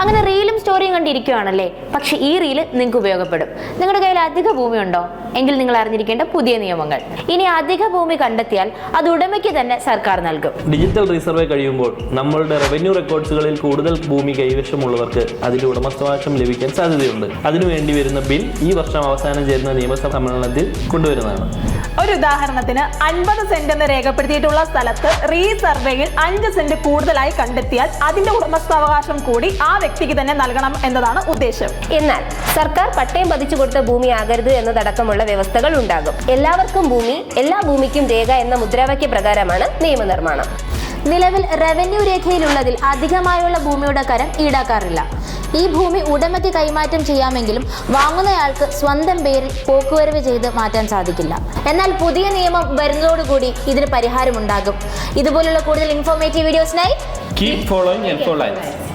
അങ്ങനെ റീലും സ്റ്റോറിയും കണ്ടിരിക്കുകയാണല്ലേ? പക്ഷെ ഈ റീല് നിങ്ങൾക്ക് ഉപയോഗപ്പെടും. നിങ്ങളുടെ കയ്യിൽ അധിക ഭൂമി ഉണ്ടോ? എങ്കിൽ നിങ്ങൾ അറിഞ്ഞിരിക്കേണ്ട പുതിയ നിയമങ്ങൾ. ഇനി അധിക ഭൂമി കണ്ടെത്തിയാൽ അത് ഉടമയ്ക്ക് തന്നെ സർക്കാർ നൽകും. ഡിജിറ്റൽ റീസർവേ കഴിയുമ്പോൾ നമ്മളുടെ റവന്യൂ റെക്കോർഡ്സുകളിൽ കൂടുതൽ ഭൂമി കൈവശമുള്ളവർക്ക് അതിന്റെ ഉടമസ്ഥാവകാശം ലഭിക്കാൻ സാധ്യതയുണ്ട്. അതിനുവേണ്ടി വരുന്ന ബിൽ ഈ വർഷം അവസാനം ചേരുന്ന നിയമസഭാ സമ്മേളനത്തിൽ കൊണ്ടുവരുന്നതാണ്. ഒരു ഉദാഹരണത്തിന് 50 സെന്റ് എന്ന് രേഖപ്പെടുത്തിയിട്ടുള്ള സ്ഥലത്ത് റീസർവേയിൽ 5 സെന്റ് കൂടുതലായി കണ്ടെത്തിയാൽ അതിന്റെ ഉടമസ്ഥാവകാശം കൂടി ആ വ്യക്തിക്ക് തന്നെ നൽകണം എന്നതാണ് ഉദ്ദേശം. എന്നാൽ സർക്കാർ പട്ടയം പതിച്ചു കൊടുത്ത ഭൂമി ആകരുത് എന്നതടക്കമുള്ള വ്യവസ്ഥകൾ ഉണ്ടാകും. എല്ലാവർക്കും ഭൂമി, എല്ലാ ഭൂമിക്കും രേഖ എന്ന മുദ്രാവാക്യ പ്രകാരമാണ് നിയമനിർമ്മാണം. നിലവിൽ റവന്യൂ രേഖയിലുള്ളതിൽ അധികമായുള്ള ഭൂമിയുടെ കരം ഈടാക്കാറില്ല. ഈ ഭൂമി ഉടമയ്ക്ക് കൈമാറ്റം ചെയ്യാമെങ്കിലും വാങ്ങുന്നയാൾക്ക് സ്വന്തം പേരിൽ പോക്കുവരവ് ചെയ്ത് മാറ്റാൻ സാധിക്കില്ല. എന്നാൽ പുതിയ നിയമം വരുന്നതോടുകൂടി ഇതിന് പരിഹാരമുണ്ടാകും. ഇതുപോലുള്ള കൂടുതൽ informative വീഡിയോസിനായി Keep following Info Lines.